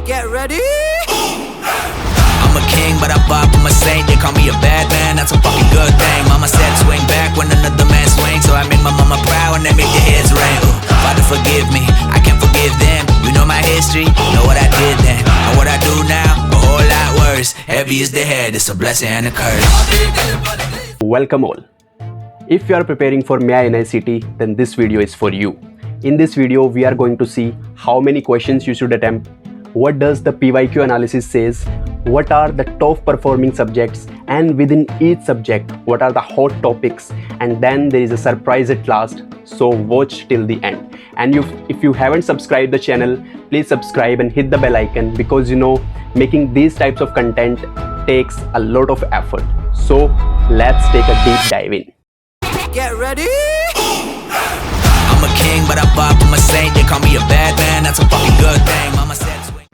Get ready. I'm a king, but I vibe with my saint. They call me a bad man, that's a fucking good thing. Mama said swing back when another man swings, so I make my mama proud and they make their heads ring. Father forgive me, I can't forgive them. You know my history, know what I did then, and what I do now, a whole lot worse. Heavy is the head, it's a blessing and a curse. Welcome all. If you are preparing for INI-CET, then this video is for you. In this video, we are going to see how many questions you should attempt, what does the PYQ analysis says, what are the top performing subjects, and within each subject, what are the hot topics, and then there is a surprise at last, so watch till the end. And if you haven't subscribed the channel, please subscribe and hit the bell icon, because you know making these types of content takes a lot of effort. So let's take a deep dive in. Get ready. I'm a king, but I vibe with my saint. They call me a bad man, that's a fucking good thing. Mama said swing.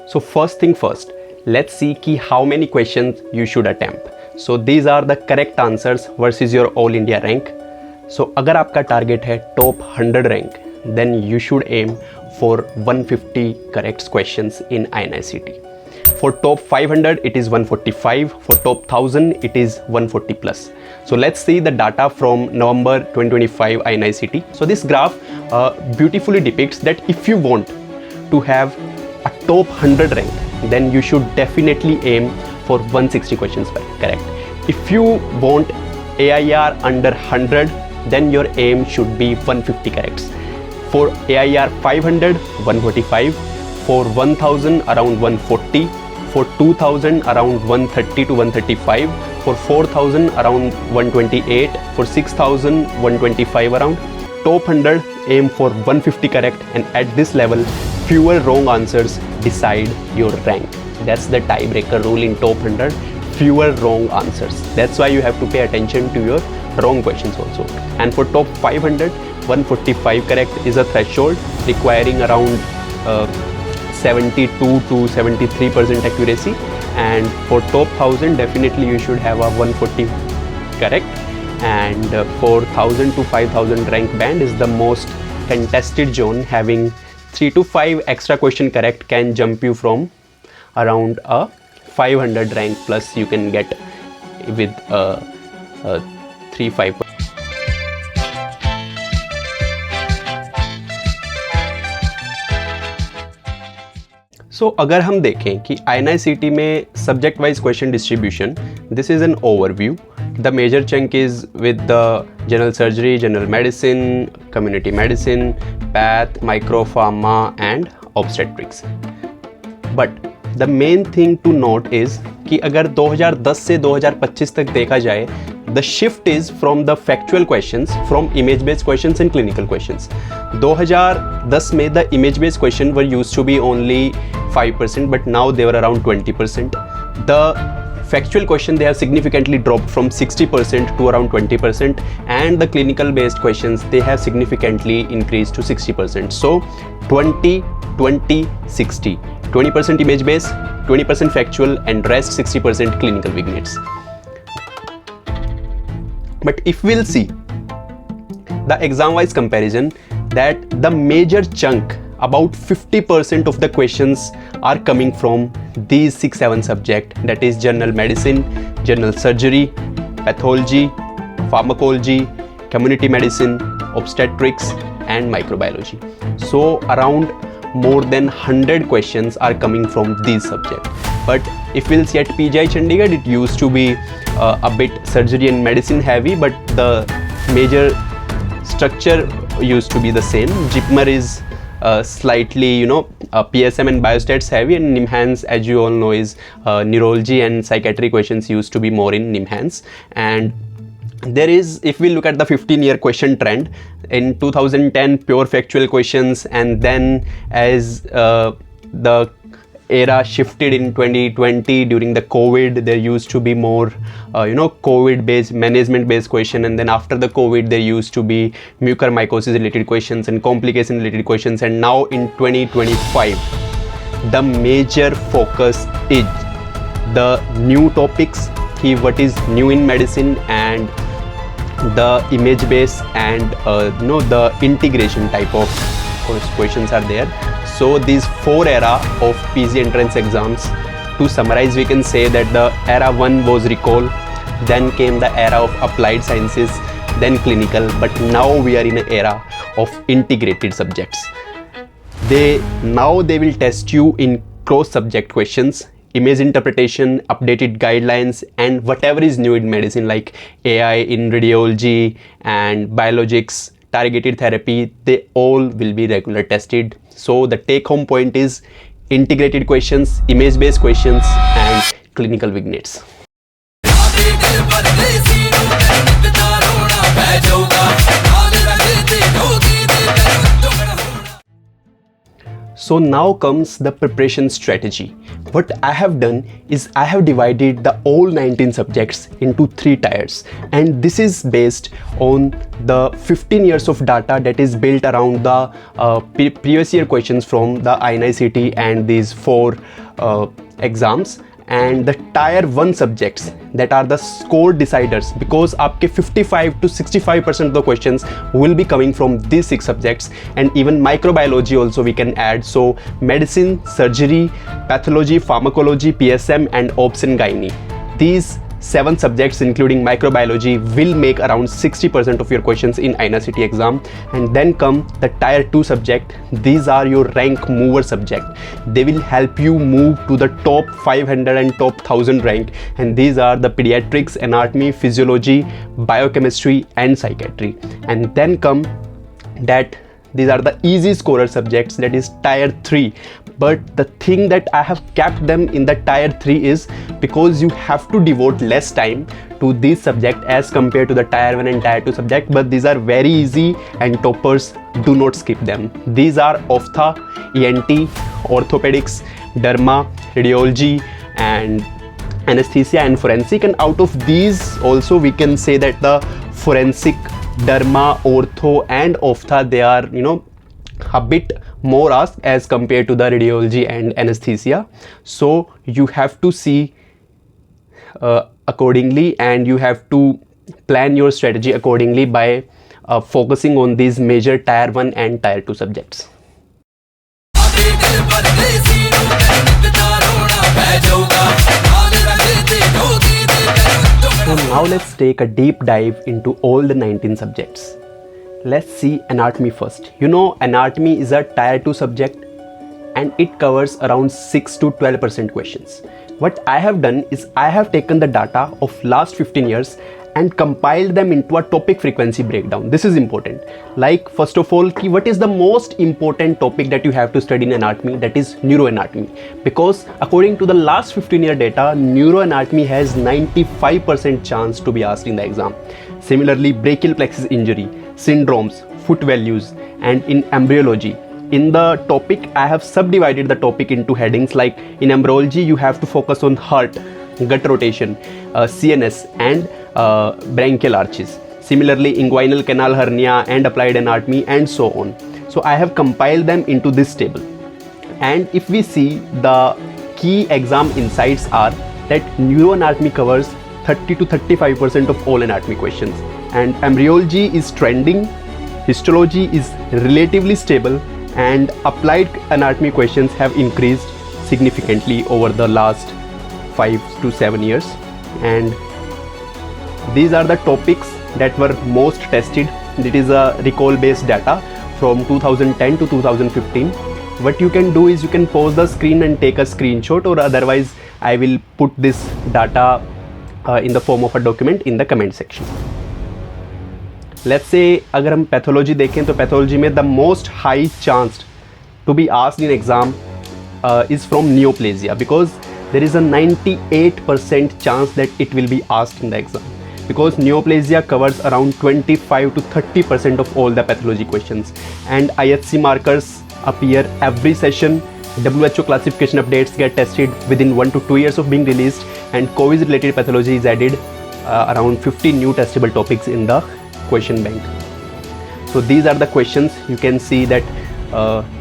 So first thing first, let's see how many questions you should attempt. So these are the correct answers versus your all India rank. So अगर आपका target है top 100 rank, then you should aim for 150 correct questions in INI-CET. For top 500 it is 145, for top 1000 it is 140 plus. So let's see the data from November 2025 INI-CET. So this graph beautifully depicts that if you want to have a top 100 rank, then you should definitely aim for 160 questions correct. If you want AIR under 100, then your aim should be 150 corrects. For AIR 500, 145, for 1000 around 140, for 2000 around 130 to 135, for 4000 around 128, for 6000 125 around. Top 100 aim for 150 correct, and at this level fewer wrong answers decide your rank. That's the tiebreaker rule in top 100, fewer wrong answers. That's why you have to pay attention to your wrong questions also. And for top 500, 145 correct is a threshold requiring around 72 to 73% accuracy, and for top 1000 definitely you should have a 140 correct, and for 1000 to 5000 rank band is the most contested zone. Having 3 to 5 extra question correct can jump you from around a 500 rank plus you can get with 3-5. So अगर हम देखें कि INI-CET में subject wise question distribution, this is an overview. The major chunk is with the general surgery, general medicine, community medicine, path, micropharma and obstetrics. But the main thing to note is कि अगर 2010 से 2025 तक देखा जाए, the shift is from the factual questions, from image based questions and clinical questions. 2010 में the image based questions were used to be only 5%, but now they were around 20%. The factual question, they have significantly dropped from 60% to around 20%, and the clinical based questions, they have significantly increased to 60%. So 20, 20, 60. 20% image based, 20% factual, and rest 60% clinical vignettes. But if we'll see the exam wise comparison, that the major chunk, about 50% of the questions are coming from these 6-7 subjects, that is general medicine, general surgery, pathology, pharmacology, community medicine, obstetrics and microbiology. So around more than 100 questions are coming from these subjects. But if we'll see at PGI Chandigarh, it used to be a bit surgery and medicine heavy, but the major structure used to be the same. JIPMER is slightly, PSM and biostats heavy, and NIMHANS, as you all know, is neurology and psychiatry questions used to be more in NIMHANS. And there is, if we look at the 15-year question trend, in 2010 pure factual questions, and then as the era shifted in 2020 during the COVID, there used to be more COVID based, management based question, and then after the COVID there used to be mucormycosis related questions and complication related questions, and now in 2025 the major focus is the new topics, what is new in medicine, and the image based and the integration type of questions are there. So these 4 era of PG entrance exams, to summarize, we can say that the era 1 was recall, then came the era of applied sciences, then clinical, but now we are in an era of integrated subjects. Now they will test you in cross subject questions, image interpretation, updated guidelines, and whatever is new in medicine like AI in radiology and biologics, targeted therapy, they all will be regular tested. So the take home point is integrated questions, image based questions, and clinical vignettes. So now comes the preparation strategy. What I have done is I have divided the all 19 subjects into 3 tiers, and this is based on the 15 years of data that is built around the previous year questions from the INI-CET and these 4 exams, and the tier 1 subjects that are the score deciders, because आपके 55 to 65% of the questions will be coming from these 6 subjects, and even microbiology also we can add. So medicine, surgery, pathology, pharmacology, PSM, and obs and gynae, these 7 subjects including microbiology will make around 60% of your questions in INI-CET exam. And then come the tier 2 subject. These are your rank mover subject. They will help you move to the top 500 and top 1000 rank, and these are the pediatrics, anatomy, physiology, biochemistry, and psychiatry. And then come that these are the easy scorer subjects, that is tier 3. But the thing that I have kept them in the tier 3 is because you have to devote less time to this subject as compared to the tier 1 and tier 2 subject, but these are very easy and toppers do not skip them. These are ophtha, ENT, orthopedics, derma, radiology, and anesthesia and forensic. And out of these also we can say that the forensic, derma, ortho, and ophtha, they are a bit more asked as compared to the radiology and anesthesia. So you have to see accordingly, and you have to plan your strategy accordingly by focusing on these major tier 1 and tier 2 subjects. So now let's take a deep dive into all the 19 subjects. Let's see anatomy first. Anatomy is a tier 2 subject and it covers around 6 to 12% questions. What I have done is I have taken the data of last 15 years and compiled them into a topic frequency breakdown. This is important. Like, first of all, what is the most important topic that you have to study in anatomy? That is neuroanatomy. Because according to the last 15-year data, neuroanatomy has 95% chance to be asked in the exam. Similarly, brachial plexus injury, syndromes, foot values, and in embryology. In the topic, I have subdivided the topic into headings like in embryology, you have to focus on heart, gut rotation, CNS, and branchial arches. Similarly, inguinal canal hernia and applied anatomy, and so on. So I have compiled them into this table. And if we see, the key exam insights are that neuroanatomy covers 30 to 35% of all anatomy questions, and embryology is trending, histology is relatively stable, and applied anatomy questions have increased significantly over the last 5 to 7 years. And these are the topics that were most tested. It is a recall based data from 2010 to 2015. What you can do is you can pause the screen and take a screenshot, or otherwise I will put this data in the form of a document in the comment section. Let's say अगर हम pathology देखें तो pathology में the most high chance to be asked in exam is from neoplasia, because there is a 98% chance that it will be asked in the exam, because neoplasia covers around 25 to 30% of all the pathology questions, and IHC markers appear every session. WHO classification updates get tested within 1 to 2 years of being released, and COVID related pathology is added around 50 new testable topics in the question bank. So these are the questions. You can see that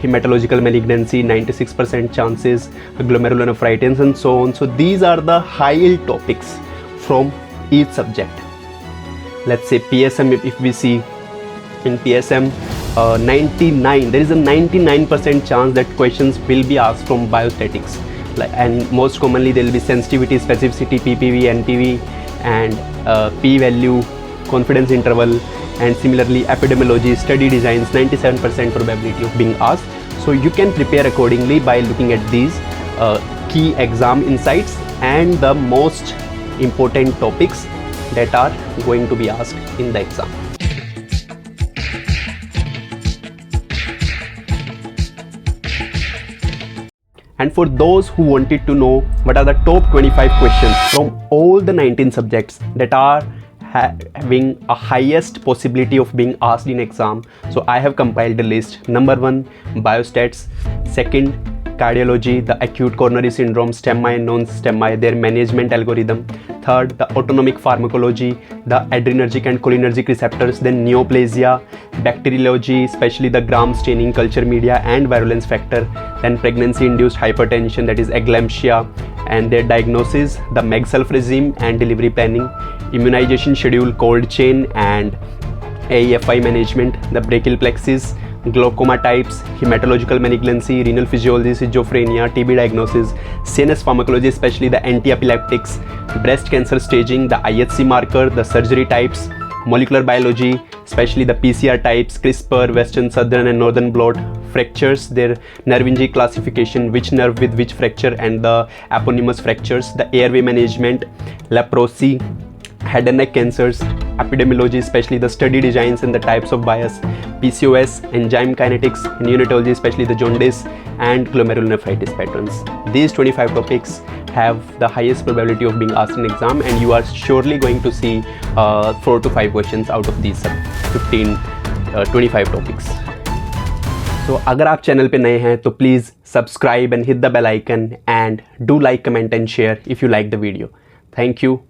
hematological malignancy, 96% chances, glomerulonephritis, and so on. So these are the high yield topics from each subject. Let's say PSM, if we see in PSM, there is a 99% chance that questions will be asked from biostatics, and most commonly there will be sensitivity, specificity, ppv, npv, and p-value, confidence interval, and similarly epidemiology, study designs, 97% probability of being asked. So you can prepare accordingly by looking at these key exam insights and the most important topics that are going to be asked in the exam. And for those who wanted to know what are the top 25 questions from all the 19 subjects that are having a highest possibility of being asked in exam, so I have compiled a list. Number 1, biostats. Second, cardiology, the acute coronary syndrome, STEMI, non-STEMI, their management algorithm. Third, the autonomic pharmacology, the adrenergic and cholinergic receptors, then neoplasia, bacteriology, especially the gram staining, culture media, and virulence factor. Then pregnancy-induced hypertension, that is eclampsia, and their diagnosis, the Meg-Sulf regime and delivery planning, immunization schedule, cold chain, and AEFI management, the brachial plexus, glaucoma types, hematological malignancy, renal physiology, schizophrenia, TB diagnosis, CNS pharmacology, especially the anti-epileptics, breast cancer staging, the IHC marker, the surgery types, molecular biology, especially the PCR types, CRISPR, Western, Southern, and Northern blot, fractures, their nerve classification, which nerve with which fracture, and the eponymous fractures, the airway management, leprosy, head and neck cancers, epidemiology, especially the study designs and the types of bias, PCOS, enzyme kinetics, neonatology, especially the jaundice, and glomerulonephritis patterns. These 25 topics have the highest probability of being asked in exam, and you are surely going to see 4 to 5 questions out of these 25 topics. So अगर आप channel पे नए हैं तो please subscribe and hit the bell icon, and do like, comment and share if you like the video. Thank you.